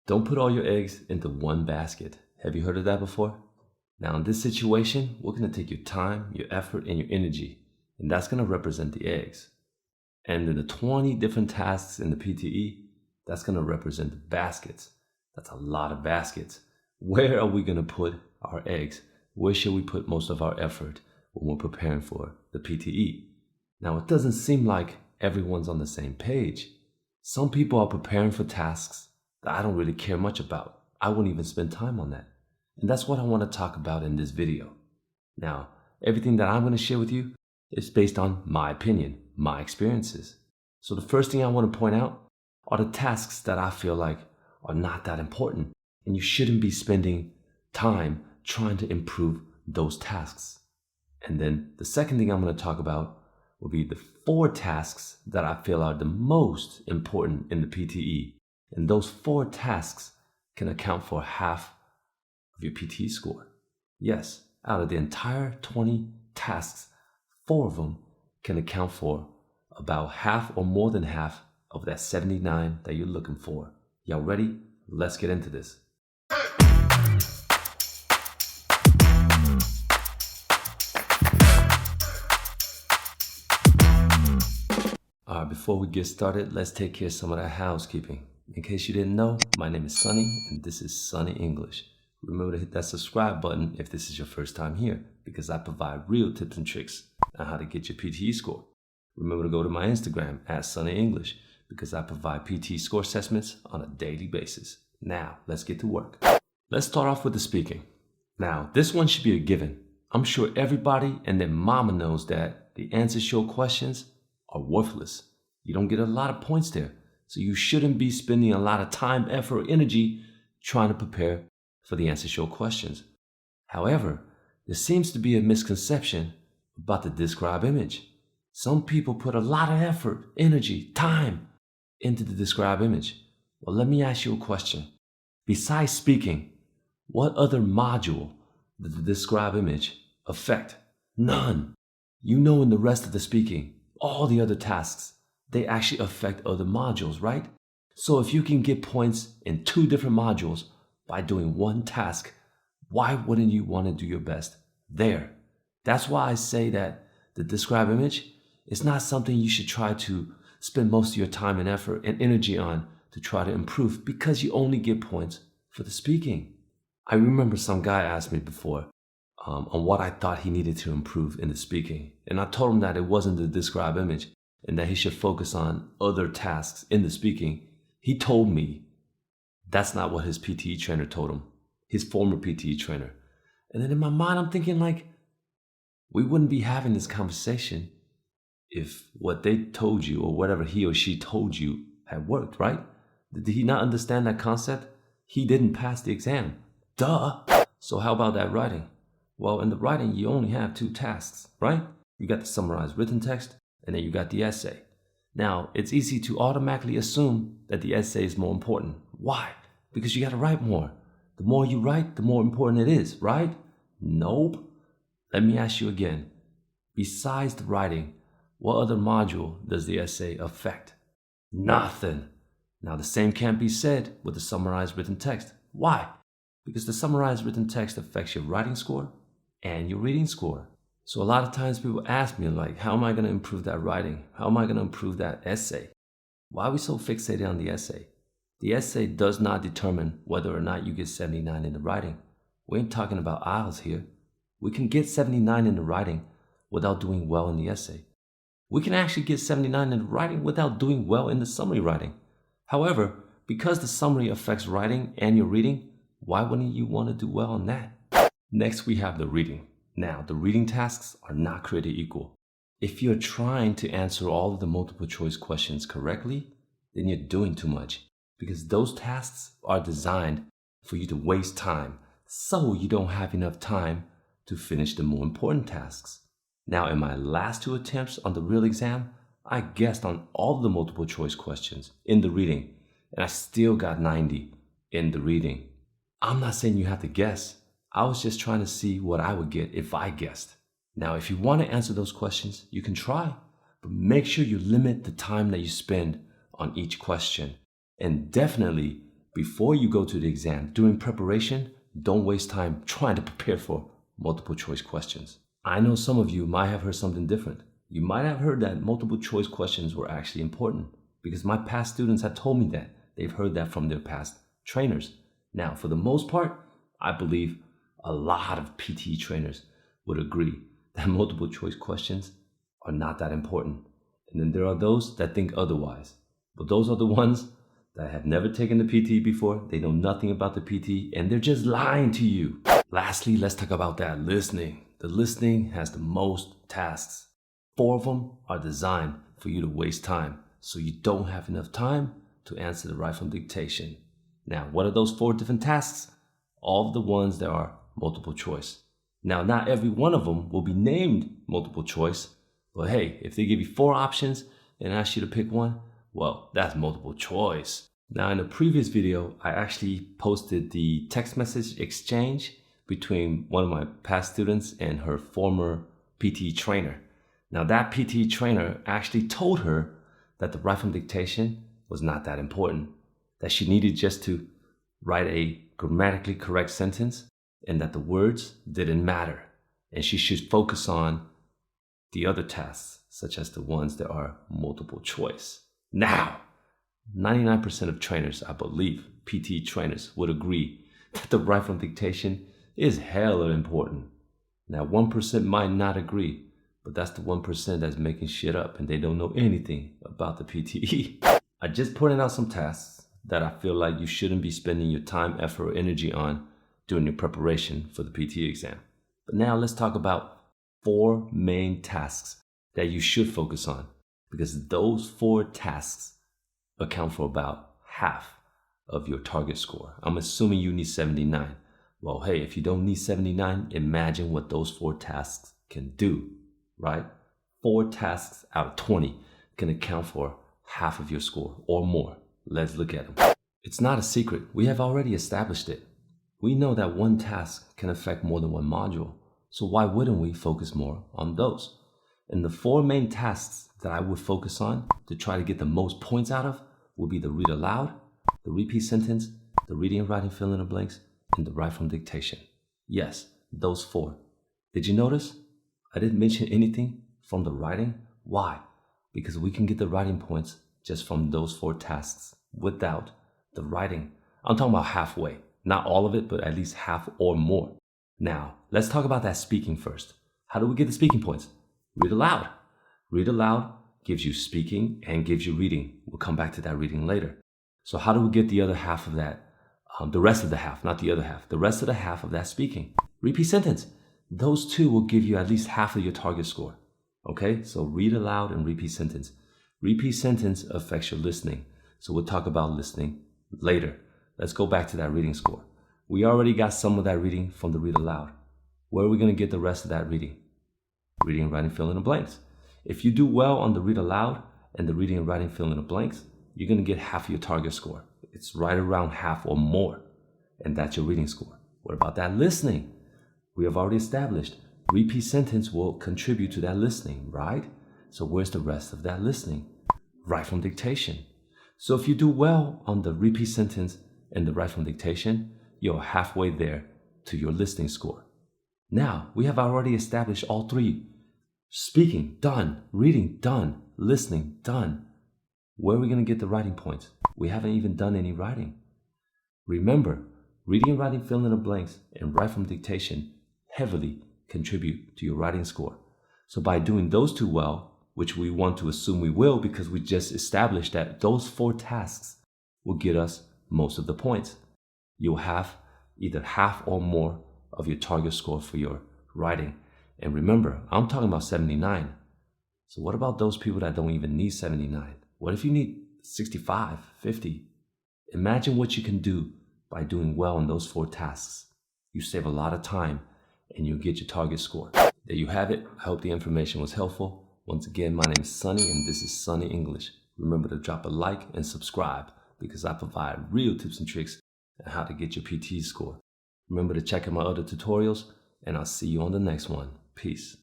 Don't put all your eggs into one basket. Have you heard of that before? Now, in this situation, we're going to take your time, your effort, and your energy, and that's going to represent the eggs. And in the 20 different tasks in the PTE, that's going to represent the baskets. That's a lot of baskets. Where are we going to put our eggs? Where should we put most of our effort when we're preparing for the PTE? Now, it doesn't seem like everyone's on the same page. Some people are preparing for tasks that I don't really care much about. I wouldn't even spend time on that. And that's what I want to talk about in this video. Now, everything that I'm going to share with you is based on my opinion, my experiences. So the first thing I want to point out are the tasks that I feel like are not that important, and you shouldn't be spending time trying to improve those tasks. And then the second thing I'm going to talk about will be the 4 tasks that I feel are the most important in the PTE. And those 4 tasks can account for half of your PTE score. Yes, out of the entire 20 tasks, 4 of them can account for about half or more than half of that 79 that you're looking for. Y'all ready? Let's get into this. Alright, before we get started, let's take care of some of that housekeeping. In case you didn't know, my name is Sonny, and this is Sonny English. Remember to hit that subscribe button if this is your first time here, because I provide real tips and tricks on how to get your PTE score. Remember to go to my Instagram at Sonny English, because I provide PTE score assessments on a daily basis. Now, let's get to work. Let's start off with the speaking. Now, this one should be a given. I'm sure everybody and their mama knows that the answer show questions are worthless. You don't get a lot of points there, so you shouldn't be spending a lot of time, effort, or energy trying to prepare for the answer show questions. However, there seems to be a misconception about the describe image. Some people put a lot of effort, energy, time into the describe image. Well, let me ask you a question. Besides speaking, what other module did the describe image affect? None. You know, in the rest of the speaking, all the other tasks, they actually affect other modules, right? So if you can get points in 2 different modules by doing one task, why wouldn't you want to do your best there? That's why I say that the describe image is not something you should try to spend most of your time and effort and energy on to try to improve, because you only get points for the speaking. I remember some guy asked me before on what I thought he needed to improve in the speaking. And I told him that it wasn't the describe image and that he should focus on other tasks in the speaking. He told me that's not what his PTE trainer told him, his former PTE trainer. And then in my mind, I'm thinking like, we wouldn't be having this conversation if what they told you or whatever he or she told you had worked, right? Did he not understand that concept? He didn't pass the exam. Duh. So how about that writing? Well, in the writing, you only have 2 tasks, right? You got the summarized written text, and then you got the essay. Now, it's easy to automatically assume that the essay is more important. Why? Because you got to write more. The more you write, the more important it is, right? Nope. Let me ask you again. Besides the writing, what other module does the essay affect? Nothing. Now, the same can't be said with the summarized written text. Why? Because the summarized written text affects your writing score and your reading score. So a lot of times people ask me like, how am I going to improve that writing? How am I going to improve that essay? Why are we so fixated on the essay? The essay does not determine whether or not you get 79 in the writing. We ain't talking about IELTS here. We can get 79 in the writing without doing well in the essay. We can actually get 79 in the writing without doing well in the summary writing. However, because the summary affects writing and your reading, why wouldn't you want to do well on that? Next, we have the reading. Now, the reading tasks are not created equal. If you're trying to answer all of the multiple choice questions correctly, then you're doing too much, because those tasks are designed for you to waste time, so you don't have enough time to finish the more important tasks. Now, in my last 2 attempts on the real exam, I guessed on all the multiple choice questions in the reading, and I still got 90 in the reading. I'm not saying you have to guess. I was just trying to see what I would get if I guessed. Now, if you want to answer those questions, you can try, but make sure you limit the time that you spend on each question. And definitely Before you go to the exam, during preparation, don't waste time trying to prepare for multiple choice questions. I know some of you might have heard something different. You might have heard that multiple choice questions were actually important because my past students had told me that. They've heard that from their past trainers. Now, for the most part, I believe a lot of PTE trainers would agree that multiple choice questions are not that important. And then there are those that think otherwise. But those are the ones that have never taken the PTE before, they know nothing about the PTE, and they're just lying to you. Lastly, let's talk about that listening. The listening has the most tasks. 4 of them are designed for you to waste time, so you don't have enough time to answer the right from dictation. Now, what are those 4 different tasks? All of the ones that are multiple choice. Now, not every one of them will be named multiple choice, but hey, if they give you 4 options and ask you to pick one, well, that's multiple choice. Now, in a previous video, I actually posted the text message exchange between one of my past students and her former PTE trainer. Now, that PTE trainer actually told her that the right from dictation was not that important, that she needed just to write a grammatically correct sentence and that the words didn't matter, and she should focus on the other tasks, such as the ones that are multiple choice. Now, 99% of trainers, I believe, PTE trainers, would agree that the right from dictation is hella important. Now, 1% might not agree, but that's the 1% that's making shit up and they don't know anything about the PTE. I just pointed out some tasks that I feel like you shouldn't be spending your time, effort, or energy on during your preparation for the PTE exam. But now let's talk about 4 main tasks that you should focus on, because those 4 tasks account for about half of your target score. I'm assuming you need 79. Well, hey, if you don't need 79, imagine what those 4 tasks can do, right? 4 tasks out of 20 can account for half of your score or more. Let's look at them. It's not a secret. We have already established it. We know that one task can affect more than one module. So why wouldn't we focus more on those? And the 4 main tasks that I would focus on to try to get the most points out of will be the read aloud, the repeat sentence, the reading and writing fill in the blanks, and the write from dictation. Yes, those 4. Did you notice I didn't mention anything from the writing? Why? Because we can get the writing points just from those 4 tasks without the writing. I'm talking about halfway, not all of it, but at least half or more. Now, let's talk about that speaking first. How do we get the speaking points? Read aloud. Read aloud gives you speaking and gives you reading. We'll come back to that reading later. So how do we get the other half of that? The rest of the half, not the other half. The rest of the half of that speaking. Repeat sentence. Those 2 will give you at least half of your target score. Okay, so read aloud and repeat sentence. Repeat sentence affects your listening. So we'll talk about listening later. Let's go back to that reading score. We already got some of that reading from the read aloud. Where are we going to get the rest of that reading? Reading and writing fill in the blanks. If you do well on the read aloud and the reading and writing fill in the blanks, you're going to get half of your target score. It's right around half or more. And that's your reading score. What about that listening? We have already established repeat sentence will contribute to that listening, right? So where's the rest of that listening? Write from dictation. So if you do well on the repeat sentence and the write from dictation, you're halfway there to your listening score. Now, we have already established all 3. Speaking, done. Reading, done. Listening, done. Where are we going to get the writing points? We haven't even done any writing. Remember, reading and writing fill in the blanks and write from dictation heavily contribute to your writing score. So by doing those 2 well, which we want to assume we will because we just established that those 4 tasks will get us most of the points. You'll have either half or more of your target score for your writing. And remember, I'm talking about 79. So what about those people that don't even need 79? What if you need 65, 50? Imagine what you can do by doing well on those 4 tasks. You save a lot of time and you get your target score. There you have it. I hope the information was helpful. Once again, my name is Sonny and this is Sonny English. Remember to drop a like and subscribe because I provide real tips and tricks on how to get your PTE score. Remember to check out my other tutorials and I'll see you on the next one. Peace.